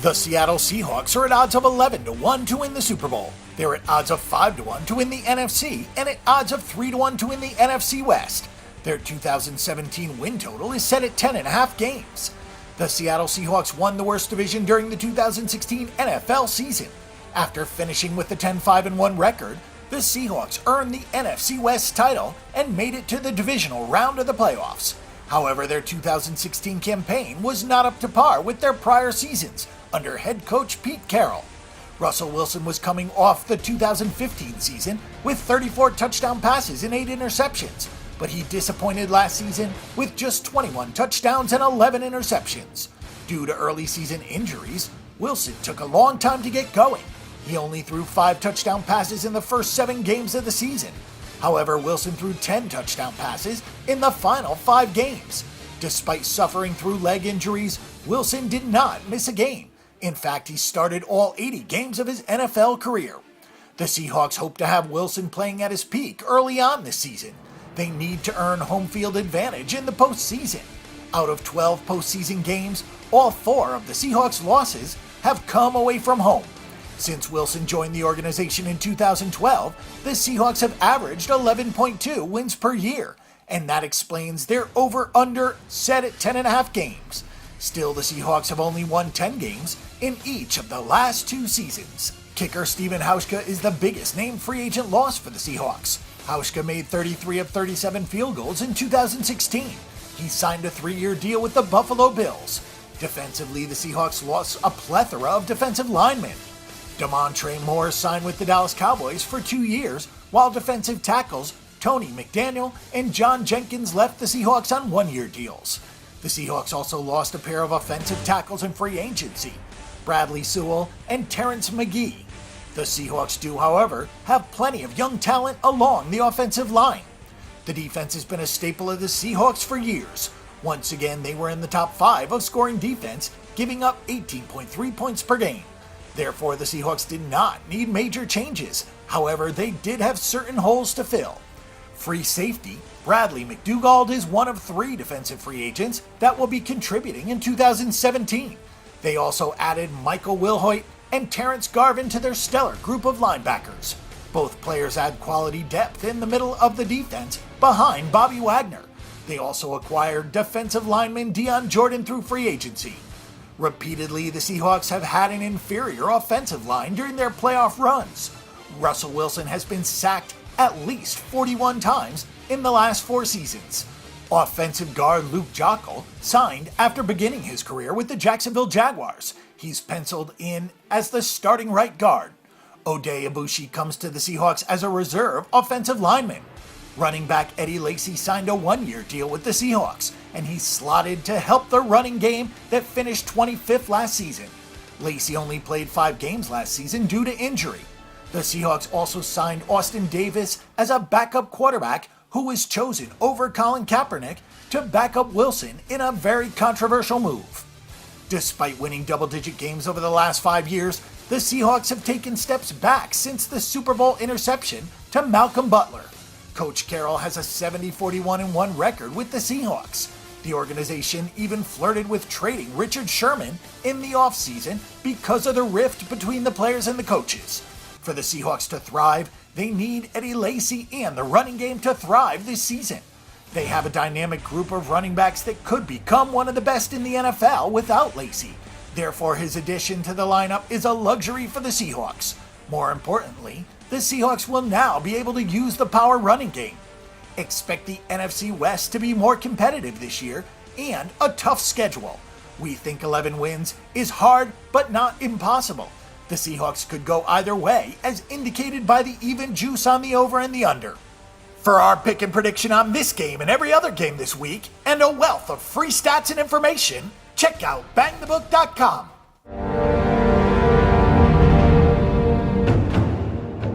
The Seattle Seahawks are at odds of 11-1 to win the Super Bowl. They're at odds of 5-1 to win the NFC and at odds of 3-1 to win the NFC West. Their 2017 win total is set at 10.5 games. The Seattle Seahawks won the worst division during the 2016 NFL season. After finishing with a 10-5-1 record, the Seahawks earned the NFC West title and made it to the divisional round of the playoffs. However, their 2016 campaign was not up to par with their prior seasons under head coach Pete Carroll. Russell Wilson was coming off the 2015 season with 34 touchdown passes and 8 interceptions, but he disappointed last season with just 21 touchdowns and 11 interceptions. Due to early season injuries, Wilson took a long time to get going. He only threw 5 touchdown passes in the first 7 games of the season. However, Wilson threw 10 touchdown passes in the final 5 games. Despite suffering through leg injuries, Wilson did not miss a game. In fact, he started all 80 games of his NFL career. The Seahawks hope to have Wilson playing at his peak early on this season. They need to earn home field advantage in the postseason. Out of 12 postseason games, all 4 of the Seahawks' losses have come away from home. Since Wilson joined the organization in 2012, the Seahawks have averaged 11.2 wins per year, and that explains their over-under set at 10.5 games. Still, the Seahawks have only won 10 games in each of the last 2 seasons. Kicker Steven Hauschka is the biggest named free agent loss for the Seahawks. Hauschka made 33 of 37 field goals in 2016. He signed a 3-year deal with the Buffalo Bills. Defensively, the Seahawks lost a plethora of defensive linemen. Demontre Moore signed with the Dallas Cowboys for 2 years, while defensive tackles Tony McDaniel and John Jenkins left the Seahawks on 1-year deals. The Seahawks also lost a pair of offensive tackles in free agency, Bradley Sewell and Terrence McGee. The Seahawks do, however, have plenty of young talent along the offensive line. The defense has been a staple of the Seahawks for years. Once again, they were in the top 5 of scoring defense, giving up 18.3 points per game. Therefore, the Seahawks did not need major changes. However, they did have certain holes to fill. Free safety, Bradley McDougald is one of 3 defensive free agents that will be contributing in 2017. They also added Michael Wilhoit and Terrence Garvin to their stellar group of linebackers. Both players add quality depth in the middle of the defense behind Bobby Wagner. They also acquired defensive lineman Dion Jordan through free agency. Repeatedly, the Seahawks have had an inferior offensive line during their playoff runs. Russell Wilson has been sacked at least 41 times in the last 4 seasons. Offensive guard Luke Joeckel signed after beginning his career with the Jacksonville Jaguars. He's penciled in as the starting right guard. Oday Aboushi comes to the Seahawks as a reserve offensive lineman. Running back Eddie Lacy signed a 1-year deal with the Seahawks, and he's slotted to help the running game that finished 25th last season. Lacy only played 5 games last season due to injury. The Seahawks also signed Austin Davis as a backup quarterback who was chosen over Colin Kaepernick to back up Wilson in a very controversial move. Despite winning double-digit games over the last 5 years, the Seahawks have taken steps back since the Super Bowl interception to Malcolm Butler. Coach Carroll has a 70-41-1 record with the Seahawks. The organization even flirted with trading Richard Sherman in the offseason because of the rift between the players and the coaches. For the Seahawks to thrive, they need Eddie Lacy and the running game to thrive this season. They have a dynamic group of running backs that could become one of the best in the NFL without Lacy. Therefore, his addition to the lineup is a luxury for the Seahawks. More importantly, the Seahawks will now be able to use the power running game. Expect the NFC West to be more competitive this year and a tough schedule. We think 11 wins is hard but not impossible. The Seahawks could go either way, as indicated by the even juice on the over and the under. For our pick and prediction on this game and every other game this week, and a wealth of free stats and information, check out bangthebook.com.